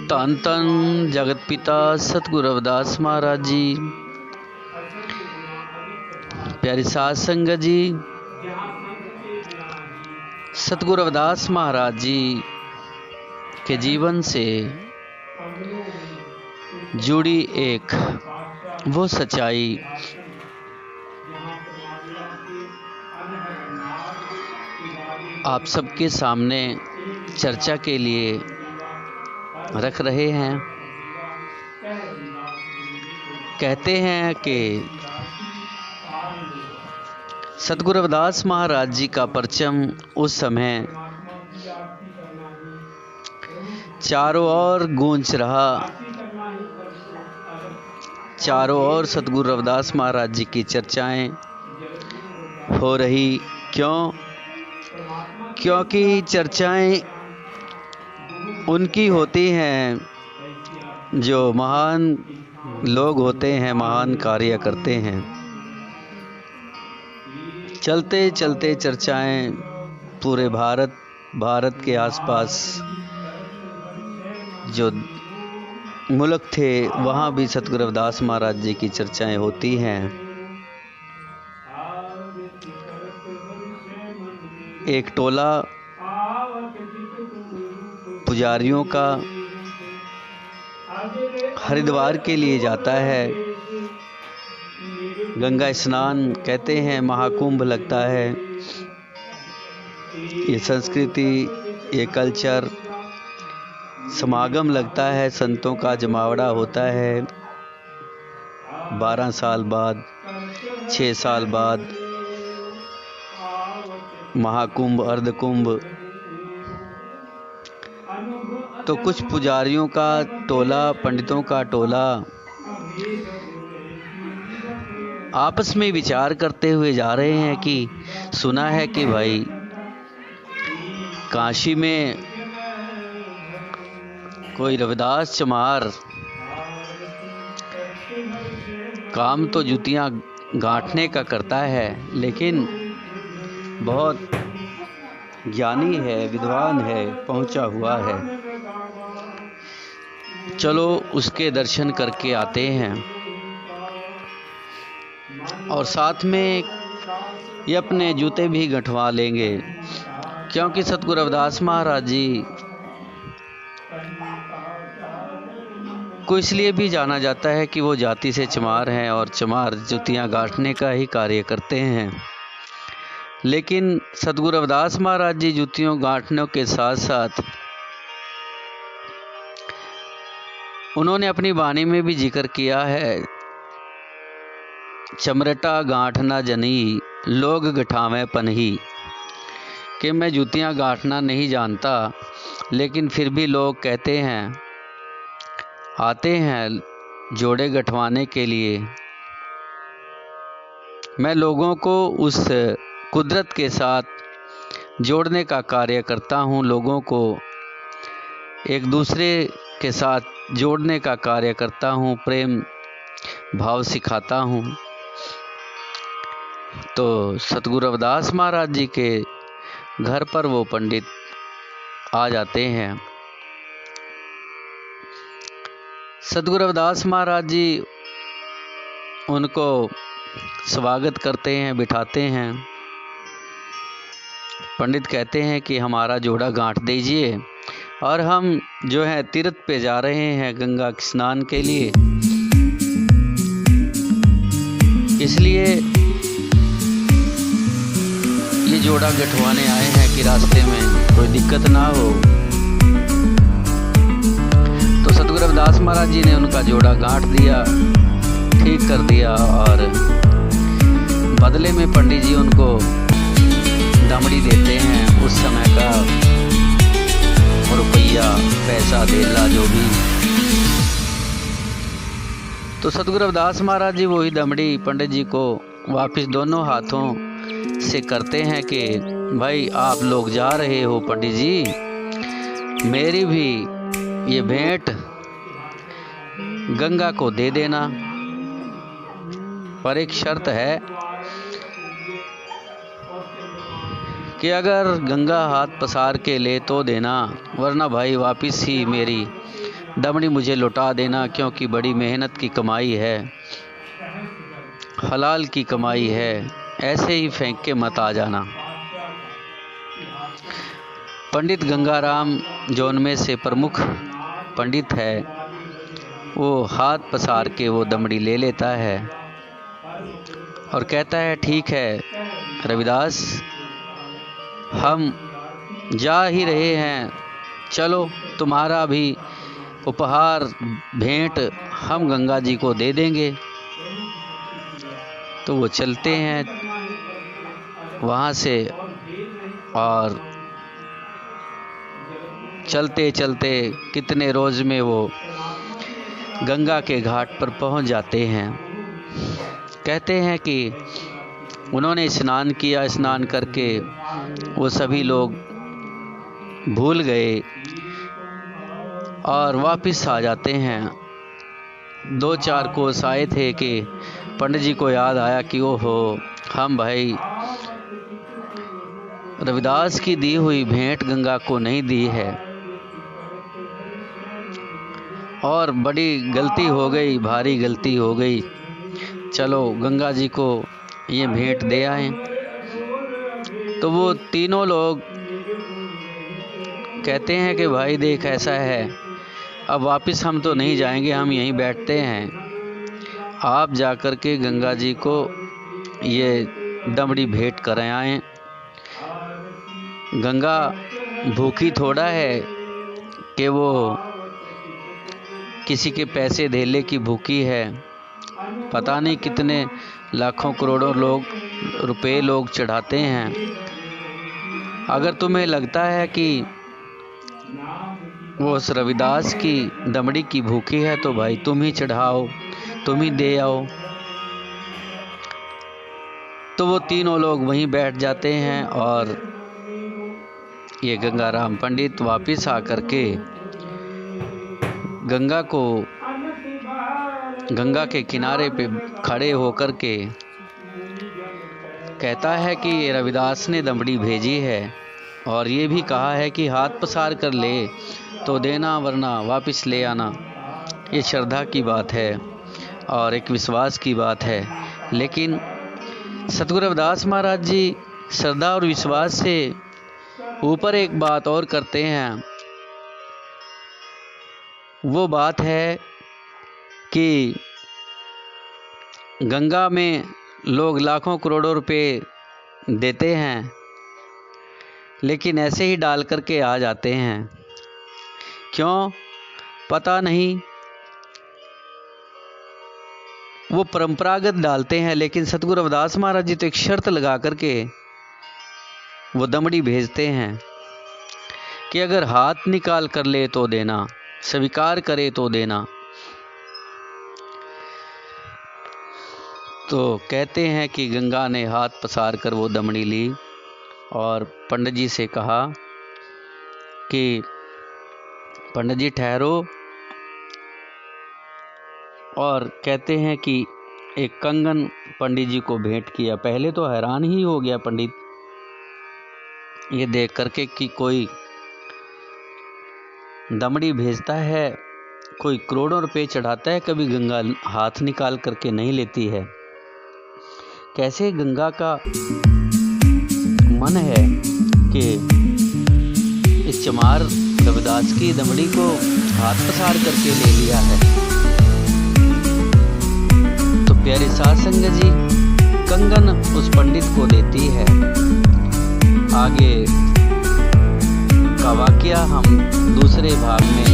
धन धन जगत पिता सतगुरु रविदास महाराज जी, प्यारी साध संगत जी, सतगुरु रविदास महाराज जी के जीवन से जुड़ी एक वो सच्चाई आप सबके सामने चर्चा के लिए रख रहे हैं। कहते हैं कि सतगुरु रविदास महाराज जी का परचम उस समय चारों ओर गूंज रहा, चारों ओर सतगुरु रविदास महाराज जी की चर्चाएं हो रही। क्योंकि चर्चाएं उनकी होती हैं जो महान लोग होते हैं, महान कार्य करते हैं। चलते चलते चर्चाएं पूरे भारत के आसपास जो मुल्क थे वहाँ भी सतगुरु रविदास महाराज जी की चर्चाएं होती हैं। एक टोला पुजारियों का हरिद्वार के लिए जाता है। गंगा स्नान कहते हैं, महाकुंभ लगता है। ये संस्कृति, ये कल्चर, समागम लगता है, संतों का जमावड़ा होता है। 12 साल बाद, 6 साल बाद महाकुंभ, अर्धकुंभ। तो कुछ पुजारियों का टोला, पंडितों का टोला आपस में विचार करते हुए जा रहे हैं कि सुना है कि भाई काशी में कोई रविदास चमार काम तो जूतियां गांठने का करता है, लेकिन बहुत ज्ञानी है, विद्वान है, पहुंचा हुआ है। चलो उसके दर्शन करके आते हैं। और साथ में ये अपने जूते भी गंठवा लेंगे, क्योंकि सतगुरु रविदास महाराज जी को इसलिए भी जाना जाता है कि वो जाति से चमार हैं और चमार जूतियां गांठने का ही कार्य करते हैं। लेकिन सतगुरु रविदास महाराज जी जूतियों गांठने के साथ साथ उन्होंने अपनी वाणी में भी जिक्र किया है, चमरटा गांठना जनी लोग गठावें पनही, कि मैं जूतियां गांठना नहीं जानता, लेकिन फिर भी लोग कहते हैं, आते हैं जोड़े गठवाने के लिए। मैं लोगों को उस कुदरत के साथ जोड़ने का कार्य करता हूँ, लोगों को एक दूसरे के साथ जोड़ने का कार्य करता हूँ, प्रेम भाव सिखाता हूँ। तो सतगुरु रविदास महाराज जी के घर पर वो पंडित आ जाते हैं। सतगुरु रविदास महाराज जी उनको स्वागत करते हैं, बिठाते हैं। पंडित कहते हैं कि हमारा जोड़ा गांठ दीजिए, और हम जो है तीर्थ पे जा रहे हैं गंगा स्नान के लिए, इसलिए ये जोड़ा गंठवाने आए हैं कि रास्ते में कोई दिक्कत ना हो। तो सतगुरु रविदास महाराज जी ने उनका जोड़ा गांठ दिया, ठीक कर दिया, और बदले में पंडित जी उनको दमड़ी देते हैं। उस समय का रुपया, पैसा, धेला जो भी। तो सतगुरु रविदास महाराज जी वही दमड़ी पंडित जी को वापस दोनों हाथों से करते हैं कि भाई आप लोग जा रहे हो पंडित जी, मेरी भी ये भेंट गंगा को दे देना, पर एक शर्त है कि अगर गंगा हाथ पसार के ले तो देना, वरना भाई वापस ही मेरी दमड़ी मुझे लौटा देना, क्योंकि बड़ी मेहनत की कमाई है, हलाल की कमाई है, ऐसे ही फेंक के मत आ जाना। पंडित गंगाराम जो उनमें से प्रमुख पंडित है, वो हाथ पसार के वो दमड़ी ले लेता है और कहता है, ठीक है रविदास, हम जा ही रहे हैं, चलो तुम्हारा भी उपहार भेंट हम गंगा जी को दे देंगे। तो वो चलते हैं वहाँ से और चलते चलते कितने रोज़ में वो गंगा के घाट पर पहुँच जाते हैं। कहते हैं कि उन्होंने स्नान किया, स्नान करके वो सभी लोग भूल गए और वापस आ जाते हैं। 2-4 कोस आए थे कि पंडित जी को याद आया कि ओहो, हम भाई रविदास की दी हुई भेंट गंगा को नहीं दी है और बड़ी गलती हो गई, भारी गलती हो गई, चलो गंगा जी को ये भेंट दे आए। तो वो तीनों लोग कहते हैं कि भाई देख, ऐसा है, अब वापस हम तो नहीं जाएंगे, हम यहीं बैठते हैं, आप जाकर के गंगा जी को ये दमड़ी भेंट कर आएँ। गंगा भूखी थोड़ा है कि वो किसी के पैसे धेले की भूखी है। पता नहीं कितने लाखों करोड़ों रुपए लोग चढ़ाते हैं। अगर तुम्हें लगता है कि वो उस रविदास की दमड़ी की भूखी है तो भाई तुम ही चढ़ाओ, तुम ही दे आओ। तो वो तीनों लोग वहीं बैठ जाते हैं और ये गंगाराम पंडित वापस आकर के गंगा के किनारे पे खड़े होकर के कहता है कि रविदास ने दमड़ी भेजी है और ये भी कहा है कि हाथ पसार कर ले तो देना, वरना वापस ले आना। ये श्रद्धा की बात है और एक विश्वास की बात है। लेकिन सतगुरु रविदास महाराज जी श्रद्धा और विश्वास से ऊपर एक बात और करते हैं। वो बात है कि गंगा में लोग लाखों करोड़ों रुपए देते हैं, लेकिन ऐसे ही डाल करके आ जाते हैं। क्यों पता नहीं, वो परंपरागत डालते हैं। लेकिन सतगुरु रविदास महाराज जी तो एक शर्त लगा करके वो दमड़ी भेजते हैं कि अगर हाथ निकाल कर ले तो देना, स्वीकार करे तो देना। तो कहते हैं कि गंगा ने हाथ पसार कर वो दमड़ी ली और पंडित जी से कहा कि पंडित जी ठहरो, और कहते हैं कि एक कंगन पंडित जी को भेंट किया। पहले तो हैरान ही हो गया पंडित ये देख करके कि कोई दमड़ी भेजता है, कोई करोड़ों रुपए चढ़ाता है, कभी गंगा हाथ निकाल करके नहीं लेती है। कैसे गंगा का मन है कि इस चमार रविदास की दमड़ी को हाथ पसार करके ले लिया है। तो प्यारे साध संगत जी, कंगन उस पंडित को देती है। आगे का वाकया हम दूसरे भाग में